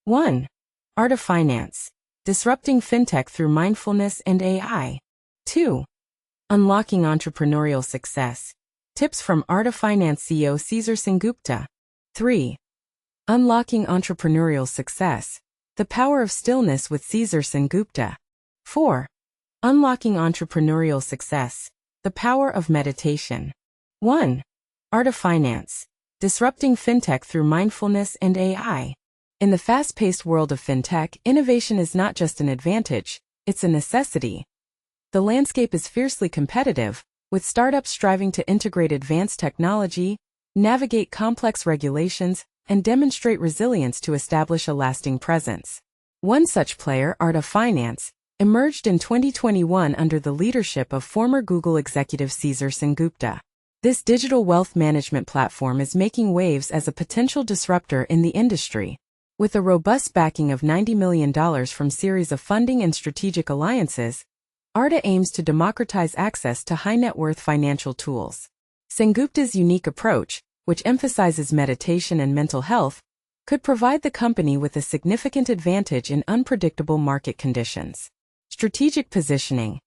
1. Arta Finance, disrupting Fintech through mindfulness and AI. 2. Unlocking entrepreneurial success. Tips from Arta Finance CEO Caesar Sengupta. 3. Unlocking entrepreneurial success. The power of stillness with Caesar Sengupta. 4. Unlocking entrepreneurial success. The power of meditation. 1. Arta Finance, disrupting Fintech through mindfulness and AI. In the fast-paced world of Fintech, innovation is not just an advantage, it's a necessity. The landscape is fiercely competitive, with startups striving to integrate advanced technology, navigate complex regulations, and demonstrate resilience to establish a lasting presence. One such player, Arta Finance, emerged in 2021 under the leadership of former Google executive Caesar Sengupta. This digital wealth management platform is making waves as a potential disruptor in the industry. With a robust backing of $90 million from series of funding and strategic alliances, Arta aims to democratize access to high-net-worth financial tools. Sengupta's unique approach, which emphasizes meditation and mental health, could provide the company with a significant advantage in unpredictable market conditions. Strategic positioning.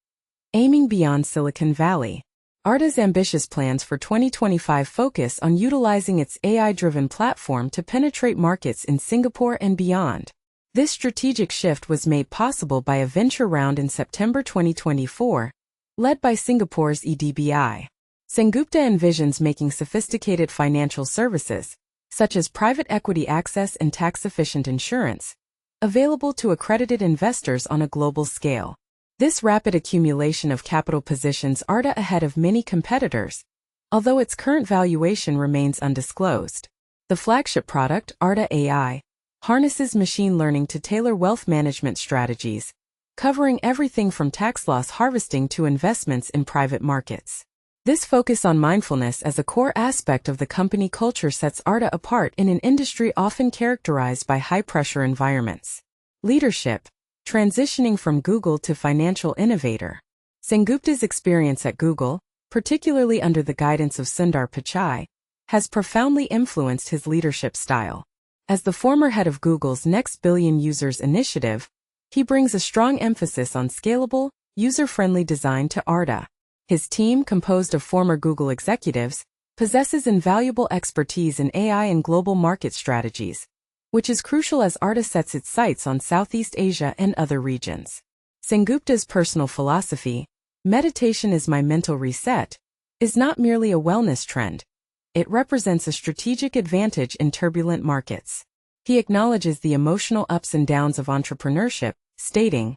Aiming beyond Silicon Valley. Arta's ambitious plans for 2025 focus on utilizing its AI-driven platform to penetrate markets in Singapore and beyond. This strategic shift was made possible by a venture round in September 2024, led by Singapore's EDBI. Sengupta envisions making sophisticated financial services, such as private equity access and tax-efficient insurance, available to accredited investors on a global scale. This rapid accumulation of capital positions Arta ahead of many competitors, although its current valuation remains undisclosed. The flagship product, Arta AI, harnesses machine learning to tailor wealth management strategies, covering everything from tax loss harvesting to investments in private markets. This focus on mindfulness as a core aspect of the company culture sets Arta apart in an industry often characterized by high-pressure environments. Leadership. Transitioning from Google to financial innovator. Sengupta's experience at Google, particularly under the guidance of Sundar Pichai, has profoundly influenced his leadership style. As the former head of Google's Next Billion Users initiative, he brings a strong emphasis on scalable, user-friendly design to Arta. His team, composed of former Google executives, possesses invaluable expertise in AI and global market strategies, which is crucial as Arta sets its sights on Southeast Asia and other regions. Sengupta's personal philosophy, meditation is my mental reset, is not merely a wellness trend. It represents a strategic advantage in turbulent markets. He acknowledges the emotional ups and downs of entrepreneurship, stating,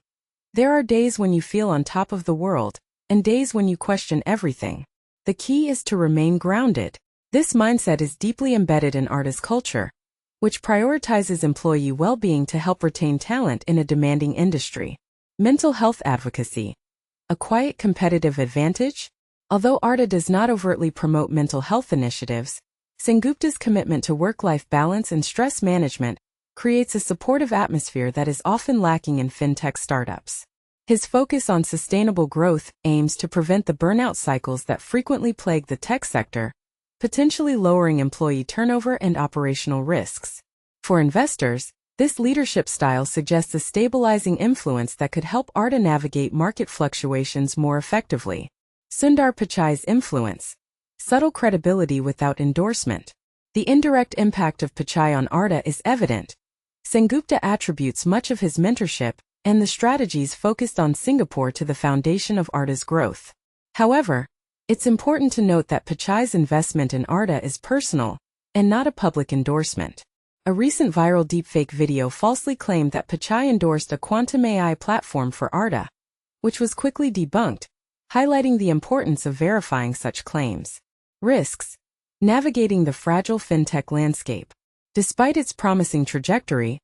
"There are days when you feel on top of the world, and days when you question everything. The key is to remain grounded." This mindset is deeply embedded in Arta's culture, which prioritizes employee well-being to help retain talent in a demanding industry. Mental health advocacy. A quiet competitive advantage? Although Arta does not overtly promote mental health initiatives, Sengupta's commitment to work-life balance and stress management creates a supportive atmosphere that is often lacking in fintech startups. His focus on sustainable growth aims to prevent the burnout cycles that frequently plague the tech sector, potentially lowering employee turnover and operational risks. For investors, this leadership style suggests a stabilizing influence that could help Arta navigate market fluctuations more effectively. Sundar Pichai's influence. Subtle credibility without endorsement. The indirect impact of Pichai on Arta is evident. Sengupta attributes much of his mentorship and the strategies focused on Singapore to the foundation of Arta's growth. However, it's important to note that Pichai's investment in Arta is personal, and not a public endorsement. A recent viral deepfake video falsely claimed that Pichai endorsed a quantum AI platform for Arta, which was quickly debunked, highlighting the importance of verifying such claims. Risks. Navigating the fragile fintech landscape. Despite its promising trajectory,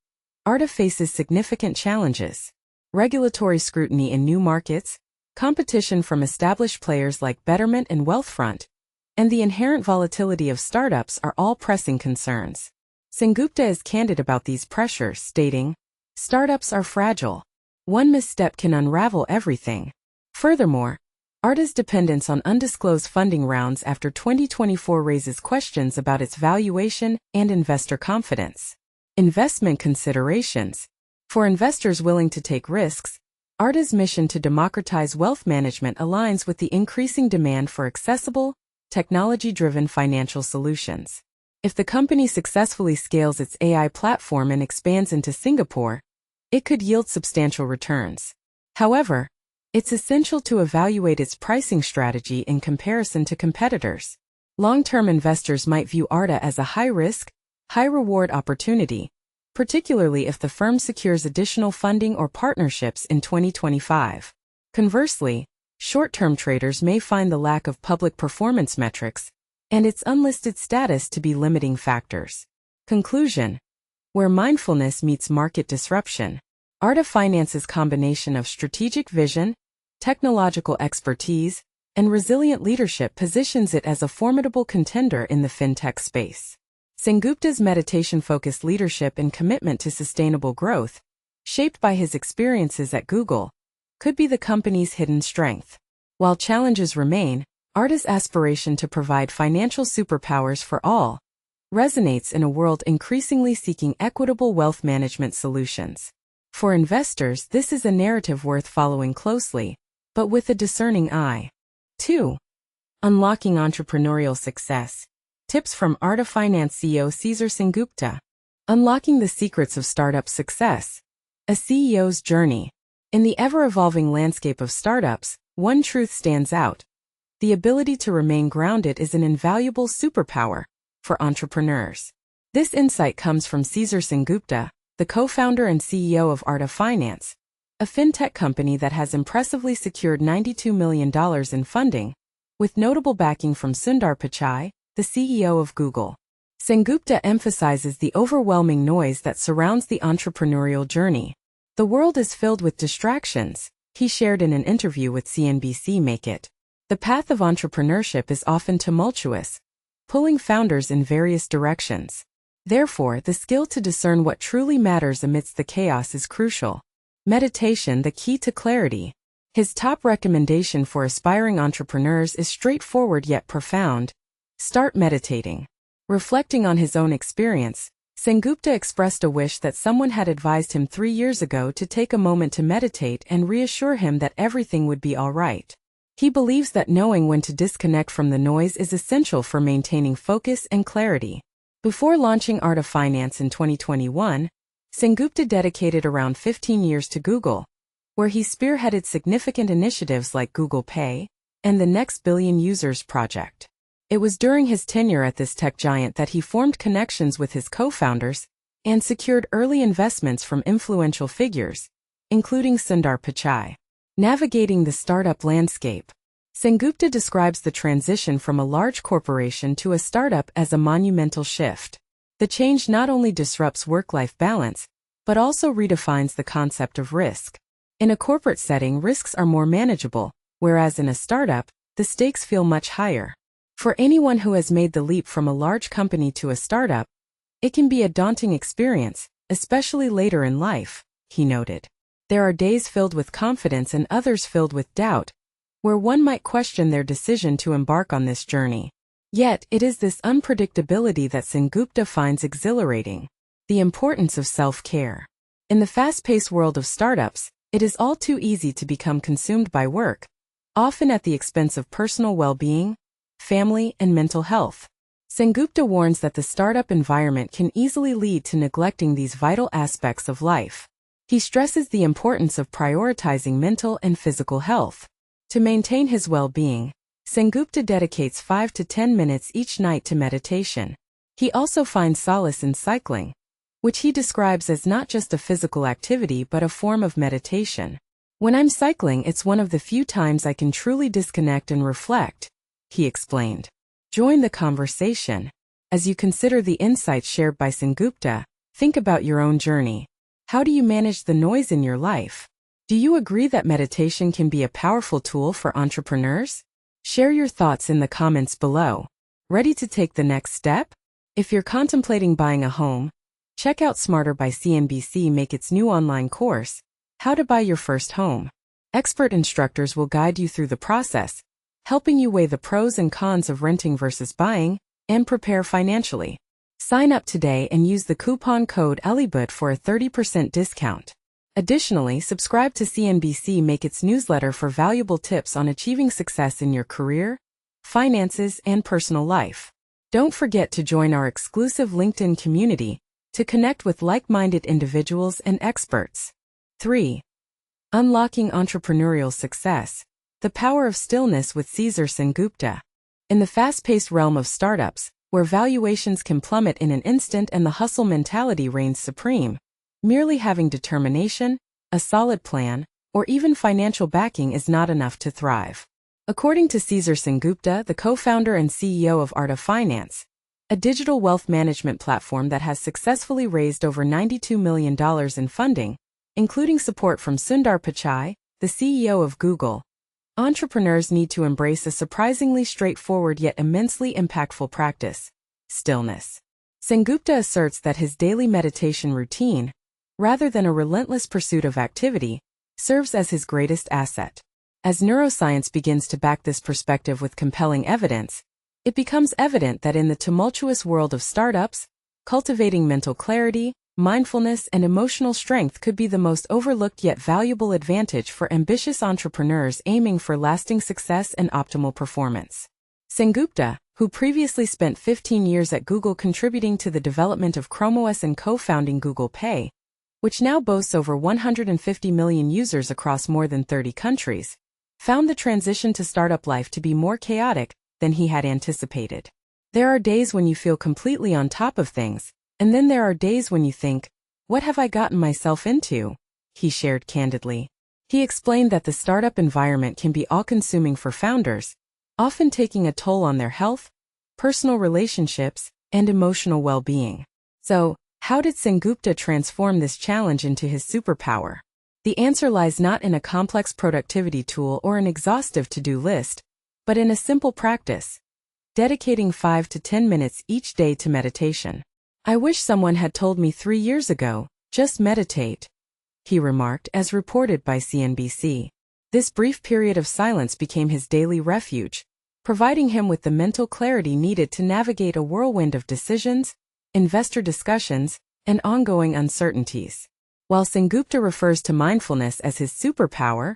Arta faces significant challenges. Regulatory scrutiny in new markets, competition from established players like Betterment and Wealthfront, and the inherent volatility of startups are all pressing concerns. Sengupta is candid about these pressures, stating, "Startups are fragile. One misstep can unravel everything." Furthermore, Arta's dependence on undisclosed funding rounds after 2024 raises questions about its valuation and investor confidence. Investment considerations. For investors willing to take risks, Arta's mission to democratize wealth management aligns with the increasing demand for accessible, technology-driven financial solutions. If the company successfully scales its AI platform and expands into Singapore, it could yield substantial returns. However, it's essential to evaluate its pricing strategy in comparison to competitors. Long-term investors might view Arta as a high-risk, high-reward opportunity, particularly if the firm secures additional funding or partnerships in 2025. Conversely, short-term traders may find the lack of public performance metrics and its unlisted status to be limiting factors. Conclusion: where mindfulness meets market disruption, Arta Finance's combination of strategic vision, technological expertise, and resilient leadership positions it as a formidable contender in the fintech space. Sengupta's meditation-focused leadership and commitment to sustainable growth, shaped by his experiences at Google, could be the company's hidden strength. While challenges remain, Arta's aspiration to provide financial superpowers for all resonates in a world increasingly seeking equitable wealth management solutions. For investors, this is a narrative worth following closely, but with a discerning eye. 2. Unlocking entrepreneurial success. Tips from Arta Finance CEO Caesar Sengupta. Unlocking the secrets of startup success. A CEO's journey. In the ever-evolving landscape of startups, one truth stands out. The ability to remain grounded is an invaluable superpower for entrepreneurs. This insight comes from Caesar Sengupta, the co-founder and CEO of Arta Finance, a fintech company that has impressively secured $92 million in funding, with notable backing from Sundar Pichai, the CEO of Google. Sengupta emphasizes the overwhelming noise that surrounds the entrepreneurial journey. The world is filled with distractions, he shared in an interview with CNBC Make It. The path of entrepreneurship is often tumultuous, pulling founders in various directions. Therefore, the skill to discern what truly matters amidst the chaos is crucial. Meditation, the key to clarity. His top recommendation for aspiring entrepreneurs is straightforward yet profound. Start meditating. Reflecting on his own experience, Sengupta expressed a wish that someone had advised him 3 years ago to take a moment to meditate and reassure him that everything would be all right. He believes that knowing when to disconnect from the noise is essential for maintaining focus and clarity. Before launching Arta Finance in 2021, Sengupta dedicated around 15 years to Google, where he spearheaded significant initiatives like Google Pay and the Next Billion Users project. It was during his tenure at this tech giant that he formed connections with his co-founders and secured early investments from influential figures, including Sundar Pichai. Navigating the startup landscape. Sengupta describes the transition from a large corporation to a startup as a monumental shift. The change not only disrupts work-life balance, but also redefines the concept of risk. In a corporate setting, risks are more manageable, whereas in a startup, the stakes feel much higher. For anyone who has made the leap from a large company to a startup, it can be a daunting experience, especially later in life, he noted. There are days filled with confidence and others filled with doubt, where one might question their decision to embark on this journey. Yet, it is this unpredictability that Sengupta finds exhilarating. The importance of self-care. In the fast-paced world of startups, it is all too easy to become consumed by work, often at the expense of personal well-being, family, and mental health. Sengupta warns that the startup environment can easily lead to neglecting these vital aspects of life. He stresses the importance of prioritizing mental and physical health. To maintain his well-being, Sengupta dedicates 5 to 10 minutes each night to meditation. He also finds solace in cycling, which he describes as not just a physical activity but a form of meditation. When I'm cycling, it's one of the few times I can truly disconnect and reflect, he explained. Join the conversation. As you consider the insights shared by Sengupta, think about your own journey. How do you manage the noise in your life? Do you agree that meditation can be a powerful tool for entrepreneurs? Share your thoughts in the comments below. Ready to take the next step? If you're contemplating buying a home, check out Smarter by CNBC Make It's new online course, How to Buy Your First Home. Expert instructors will guide you through the process, helping you weigh the pros and cons of renting versus buying, and prepare financially. Sign up today and use the coupon code ELIBUT for a 30% discount. Additionally, subscribe to CNBC Make Its newsletter for valuable tips on achieving success in your career, finances, and personal life. Don't forget to join our exclusive LinkedIn community to connect with like-minded individuals and experts. 3. Unlocking Entrepreneurial Success. The Power of Stillness with Caesar Sengupta. In the fast-paced realm of startups, where valuations can plummet in an instant and the hustle mentality reigns supreme, merely having determination, a solid plan, or even financial backing is not enough to thrive. According to Caesar Sengupta, the co-founder and CEO of Arta Finance, a digital wealth management platform that has successfully raised over $92 million in funding, including support from Sundar Pichai, the CEO of Google, entrepreneurs need to embrace a surprisingly straightforward yet immensely impactful practice: stillness. Sengupta asserts that his daily meditation routine, rather than a relentless pursuit of activity, serves as his greatest asset. As neuroscience begins to back this perspective with compelling evidence, it becomes evident that in the tumultuous world of startups, cultivating mental clarity, mindfulness, and emotional strength could be the most overlooked yet valuable advantage for ambitious entrepreneurs aiming for lasting success and optimal performance. Sengupta, who previously spent 15 years at Google contributing to the development of Chrome OS and co-founding Google Pay, which now boasts over 150 million users across more than 30 countries, found the transition to startup life to be more chaotic than he had anticipated. There are days when you feel completely on top of things, and then there are days when you think, "What have I gotten myself into?" he shared candidly. He explained that the startup environment can be all-consuming for founders, often taking a toll on their health, personal relationships, and emotional well-being. So, how did Sengupta transform this challenge into his superpower? The answer lies not in a complex productivity tool or an exhaustive to-do list, but in a simple practice: dedicating 5 to 10 minutes each day to meditation. "I wish someone had told me 3 years ago, just meditate," he remarked, as reported by CNBC. This brief period of silence became his daily refuge, providing him with the mental clarity needed to navigate a whirlwind of decisions, investor discussions, and ongoing uncertainties. While Sengupta refers to mindfulness as his superpower,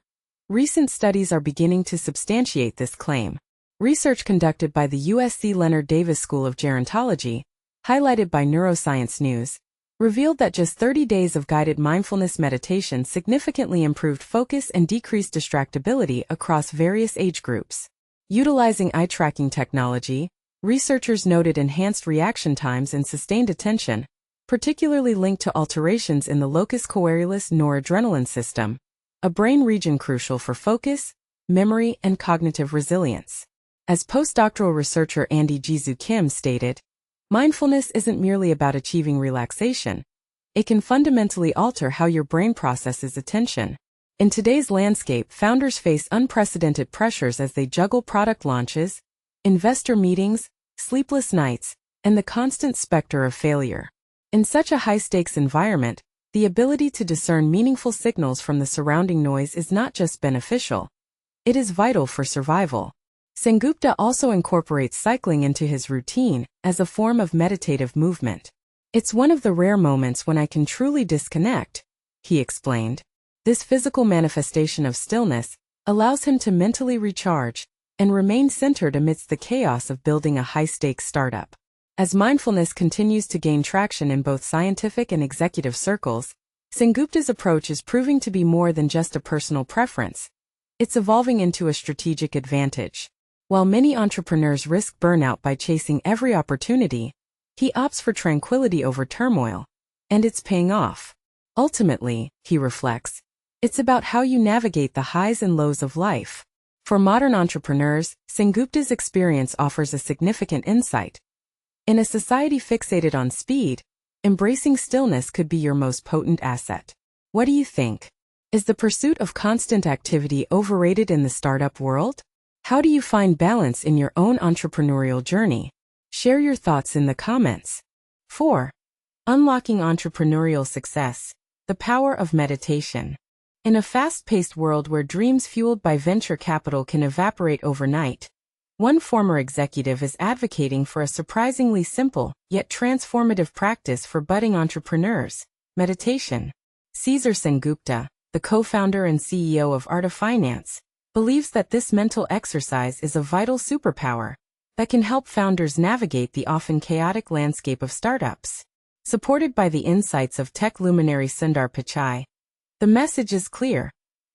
recent studies are beginning to substantiate this claim. Research conducted by the USC Leonard Davis School of Gerontology, highlighted by Neuroscience News, revealed that just 30 days of guided mindfulness meditation significantly improved focus and decreased distractibility across various age groups. Utilizing eye-tracking technology, researchers noted enhanced reaction times and sustained attention, particularly linked to alterations in the locus coeruleus noradrenaline system, a brain region crucial for focus, memory, and cognitive resilience. As postdoctoral researcher Andy Jizu Kim stated, mindfulness isn't merely about achieving relaxation. It can fundamentally alter how your brain processes attention. In today's landscape, founders face unprecedented pressures as they juggle product launches, investor meetings, sleepless nights, and the constant specter of failure. In such a high-stakes environment, the ability to discern meaningful signals from the surrounding noise is not just beneficial. It is vital for survival. Sengupta also incorporates cycling into his routine as a form of meditative movement. "It's one of the rare moments when I can truly disconnect," he explained. This physical manifestation of stillness allows him to mentally recharge and remain centered amidst the chaos of building a high-stakes startup. As mindfulness continues to gain traction in both scientific and executive circles, Sengupta's approach is proving to be more than just a personal preference. It's evolving into a strategic advantage. While many entrepreneurs risk burnout by chasing every opportunity, he opts for tranquility over turmoil, and it's paying off. Ultimately, he reflects, it's about how you navigate the highs and lows of life. For modern entrepreneurs, Sengupta's experience offers a significant insight. In a society fixated on speed, embracing stillness could be your most potent asset. What do you think? Is the pursuit of constant activity overrated in the startup world? How do you find balance in your own entrepreneurial journey? Share your thoughts in the comments. 4. Unlocking Entrepreneurial Success. The Power of Meditation. In a fast-paced world where dreams fueled by venture capital can evaporate overnight, One former executive is advocating for a surprisingly simple, yet transformative practice for budding entrepreneurs: meditation. Caesar Sengupta, the co-founder and CEO of Arta Finance, believes that this mental exercise is a vital superpower that can help founders navigate the often chaotic landscape of startups. Supported by the insights of tech luminary Sundar Pichai, the message is clear.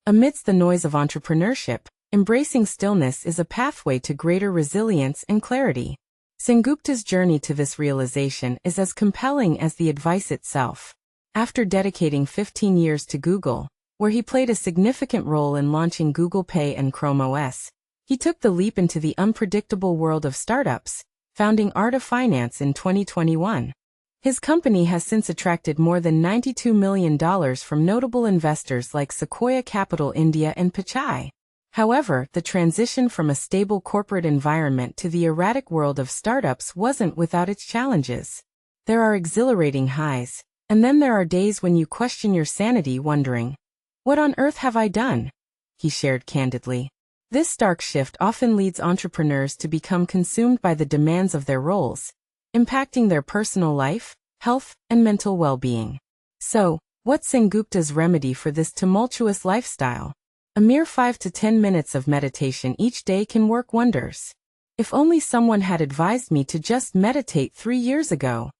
Amidst the noise of entrepreneurship, embracing stillness is a pathway to greater resilience and clarity. Sengupta's journey to this realization is as compelling as the advice itself. After dedicating 15 years to Google, where he played a significant role in launching Google Pay and Chrome OS, he took the leap into the unpredictable world of startups, founding Arta Finance in 2021. His company has since attracted more than $92 million from notable investors like Sequoia Capital India and Pichai. However, the transition from a stable corporate environment to the erratic world of startups wasn't without its challenges. There are exhilarating highs, and then there are days when you question your sanity, wondering, "What on earth have I done?" he shared candidly. This stark shift often leads entrepreneurs to become consumed by the demands of their roles, impacting their personal life, health, and mental well-being. So, what's Sengupta's remedy for this tumultuous lifestyle? A mere 5 to 10 minutes of meditation each day can work wonders. If only someone had advised me to just meditate 3 years ago,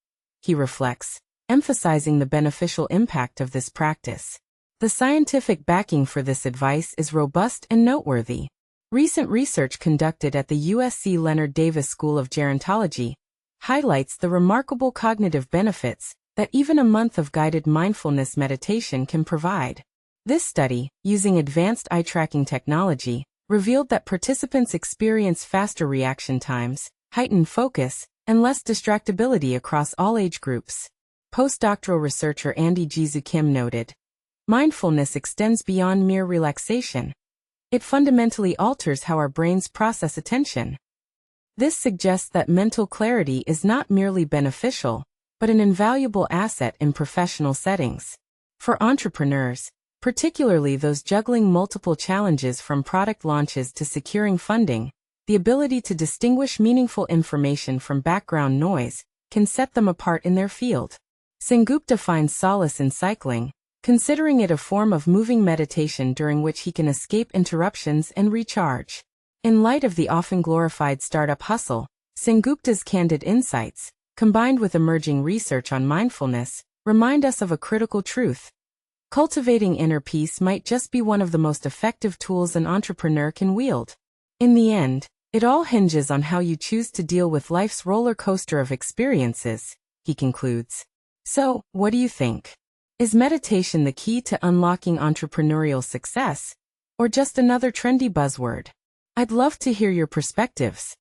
he reflects, emphasizing the beneficial impact of this practice. The scientific backing for this advice is robust and noteworthy. Recent research conducted at the USC Leonard Davis School of Gerontology highlights the remarkable cognitive benefits that even a month of guided mindfulness meditation can provide. This study, using advanced eye tracking technology, revealed that participants experience faster reaction times, heightened focus, and less distractibility across all age groups. Postdoctoral researcher Andy Jizu Kim noted, "Mindfulness extends beyond mere relaxation. It fundamentally alters how our brains process attention." This suggests that mental clarity is not merely beneficial, but an invaluable asset in professional settings. For entrepreneurs, particularly those juggling multiple challenges from product launches to securing funding, the ability to distinguish meaningful information from background noise can set them apart in their field. Sengupta finds solace in cycling, considering it a form of moving meditation during which he can escape interruptions and recharge. In light of the often glorified startup hustle, Sengupta's candid insights, combined with emerging research on mindfulness, remind us of a critical truth. Cultivating inner peace might just be one of the most effective tools an entrepreneur can wield. In the end, it all hinges on how you choose to deal with life's roller coaster of experiences, he concludes. So, what do you think? Is meditation the key to unlocking entrepreneurial success, or just another trendy buzzword? I'd love to hear your perspectives.